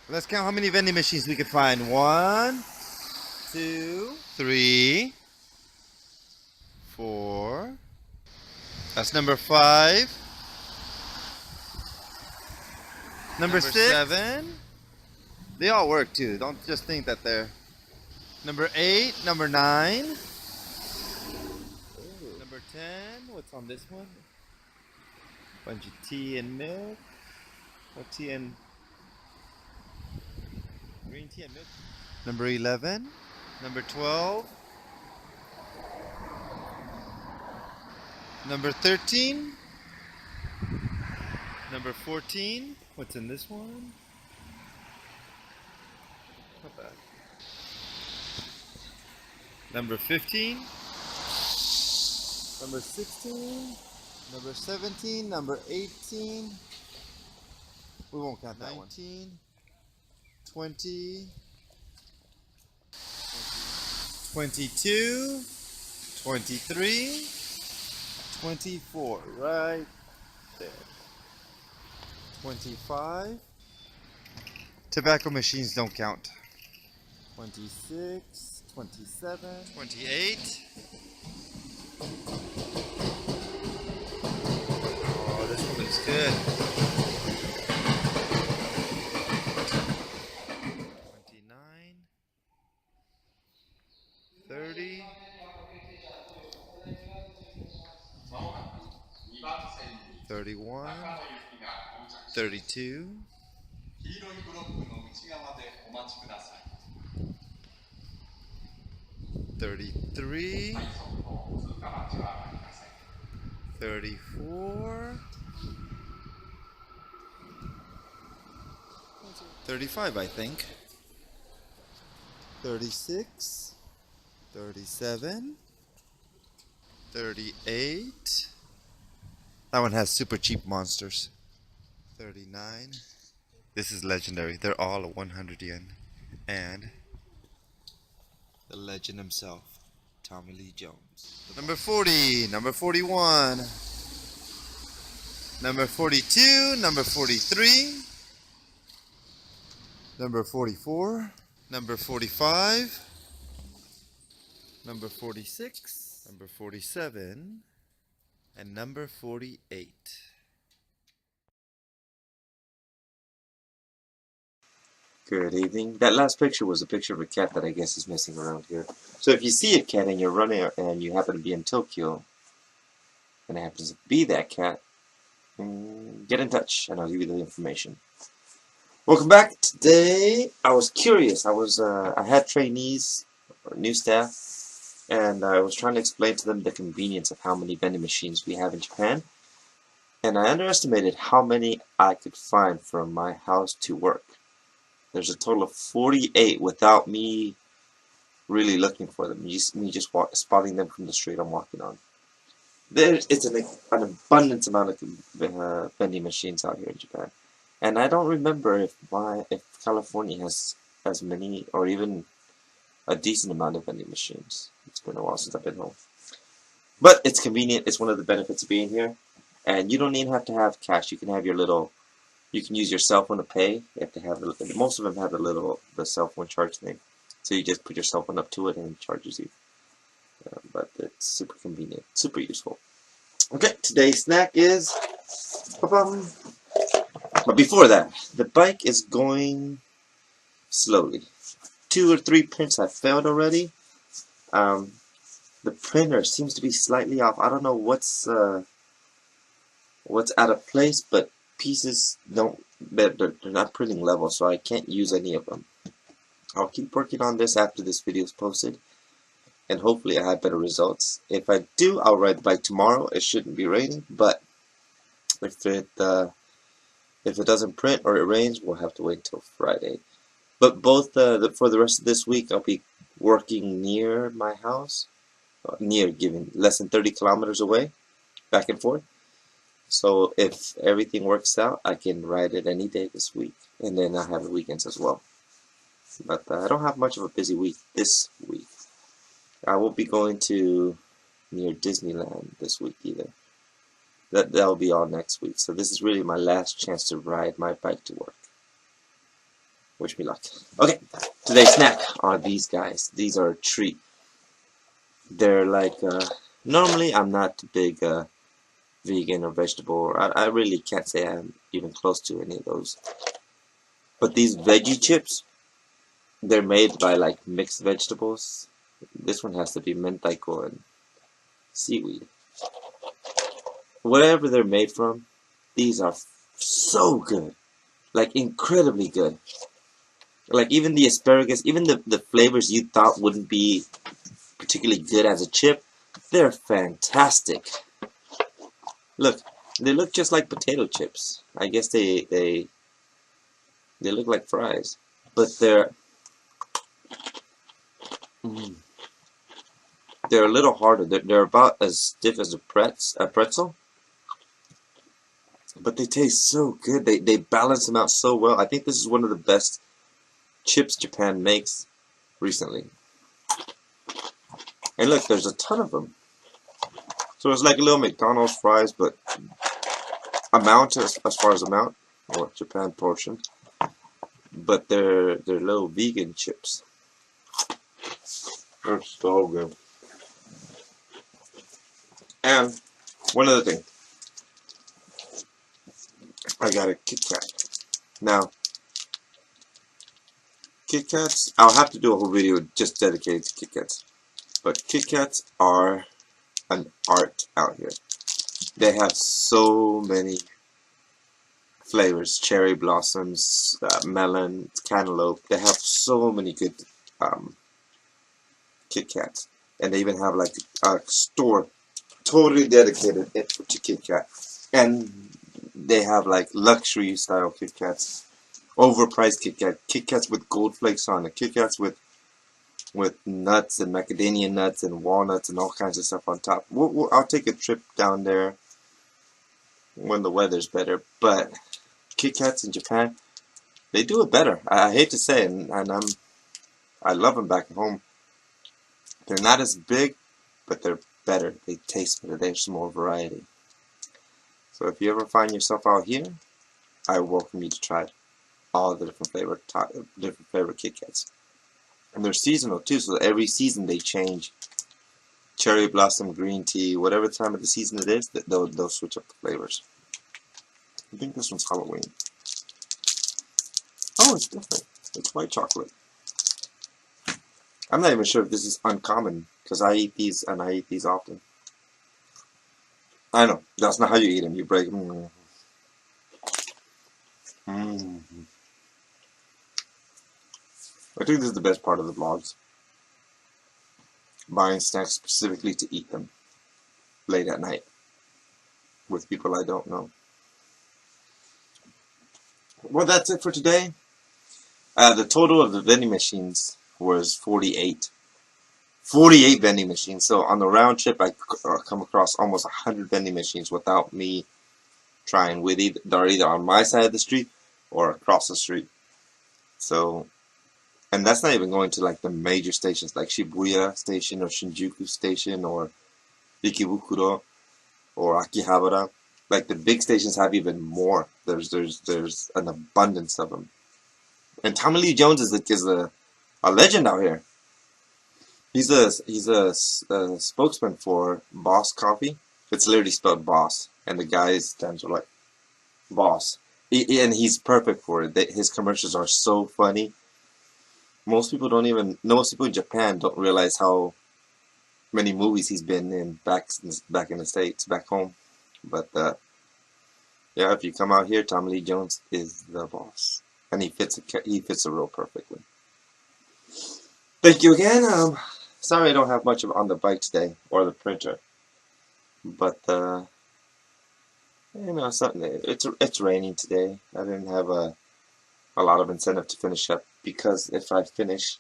Let's count how many vending machines we could find. 1, 2, 3, 4. That's number 5. Number 7. They all work too. Don't just think that they're. Number 8. Number 9. Ooh. Number 10. What's on this one? Bunch of tea and milk. What tea and green tea and milk? Number 11. Number 12. Number 13. Number 14. What's in this one? Not bad. Number 15. Number 16. Number 17. Number 18. We won't count that 19, one. 20. 22. 23. 24. Right there. 25. Tobacco machines don't count. 26, 27, 28. Oh, this one looks good. 29, 30. 31, 32, 33, 34, 35, I think. 36, 37, 38. That one has super cheap monsters. 39. This is legendary. They're all 100 yen. And the legend himself, Tommy Lee Jones. Number 40, number 41, number 42, number 43, number 44, number 45, number 46, number 47, and number 48. Good evening. That last picture was a picture of a cat that I guess is missing around here. So if you see a cat and you're running and you happen to be in Tokyo, and it happens to be that cat, get in touch and I'll give you the information. Welcome back. Today I was curious. I had trainees or new staff, and I was trying to explain to them the convenience of how many vending machines we have in Japan. And I underestimated how many I could find from my house to work. There's a total of 48 without me really looking for them. Me just spotting them from the street I'm walking on. It's an abundance amount of vending machines out here in Japan, and I don't remember if California has as many or even a decent amount of vending machines. It's been a while since I've been home, but it's convenient. It's one of the benefits of being here, and you don't even have to have cash. You can have your little. You can use your cell phone to pay. You have to have most of them have the cell phone charge thing, so you just put your cell phone up to it and it charges you. But it's super convenient, super useful. Okay, today's snack is, but before that, the bike is going slowly. 2 or 3 prints have failed already. The printer seems to be slightly off. I don't know what's out of place, but pieces they're not printing level, so I can't use any of them. I'll keep working on this after this video is posted, and hopefully I have better results. If I do, I'll ride the bike tomorrow. It shouldn't be raining, but if it doesn't print or it rains, we'll have to wait until Friday. But both for the rest of this week, I'll be working near my house, giving less than 30 kilometers away, back and forth. So if everything works out, I can ride it any day this week, and then I have the weekends as well. But I don't have much of a busy week this week. I won't be going to near Disneyland this week either. That'll be all next week. So this is really my last chance to ride my bike to work. Wish me luck. Okay, today's snack are these guys. These are a treat. They're like, normally I'm not a big vegan or vegetable. I really can't say I'm even close to any of those. But these veggie chips, they're made by like mixed vegetables. This one has to be mentaiko and seaweed. Whatever they're made from, these are so good. Like incredibly good. Like even the asparagus, even the flavors you thought wouldn't be particularly good as a chip, they're fantastic. Look, they look just like potato chips. I guess they look like fries, but mm, they're a little harder. They're about as stiff as a pretzel, but they taste so good. They balance them out so well. I think this is one of the best chips Japan makes recently. And look, there's a ton of them. So it's like a little McDonald's fries, but amount as far as amount, or Japan portion. But they're little vegan chips. They're so good. And one other thing, I got a Kit Kat. Now, Kit Kats, I'll have to do a whole video just dedicated to Kit Kats. But Kit Kats are an art out here. They have so many flavors: cherry blossoms, melon, cantaloupe. They have so many good Kit Kats, and they even have like a store totally dedicated to Kit Kat. And they have like luxury style Kit Kats, overpriced Kit Kats with gold flakes on it, Kit Kats with nuts and macadamia nuts and walnuts and all kinds of stuff on top. I'll take a trip down there when the weather's better. But Kit Kats in Japan, they do it better. I hate to say it, and I love them back home. They're not as big, but they're better. They taste better. There's more variety. So if you ever find yourself out here, I welcome you to try all the different flavor Kit Kats. And they're seasonal too, so every season they change. Cherry blossom, green tea, whatever time of the season it is, they'll switch up the flavors. I think this one's Halloween. Oh, it's different. It's white chocolate. I'm not even sure if this is uncommon, because I eat these and I eat these often. I know, that's not how you eat them. You break them. I think this is the best part of the vlogs. Buying snacks specifically to eat them late at night with people I don't know. Well, that's it for today. The total of the vending machines was 48. 48 vending machines. So on the round trip, I come across almost 100 vending machines without me trying. They're either on my side of the street or across the street. So, and that's not even going to like the major stations like Shibuya Station or Shinjuku Station or Ikebukuro or Akihabara. Like the big stations have even more. There's an abundance of them. And Tommy Lee Jones is a legend out here. He's a spokesman for Boss Coffee. It's literally spelled Boss, and the guy stands for like Boss. And he's perfect for it. His commercials are so funny. Most people in Japan don't realize how many movies he's been in back in the States, back home. But yeah, if you come out here, Tommy Lee Jones is the boss, and he fits the role perfectly. Thank you again. Sorry I don't have much on the bike today or the printer, but you know, something. It's raining today. I didn't have a lot of incentive to finish up, because if I finish,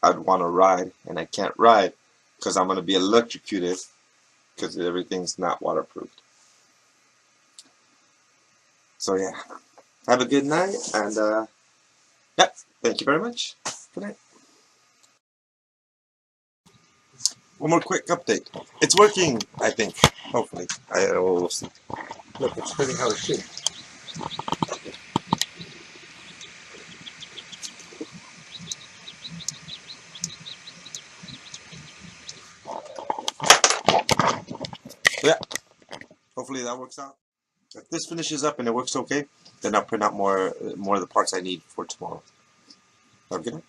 I'd want to ride, and I can't ride because I'm going to be electrocuted because everything's not waterproofed. So yeah, have a good night, and yeah, thank you very much. Good night. One more quick update. It's working, I think. Hopefully, we'll see. Look, it's turning how it should. hopefully that works out. If this finishes up and it works okay, then I'll print out more of the parts I need for tomorrow. Have a good night.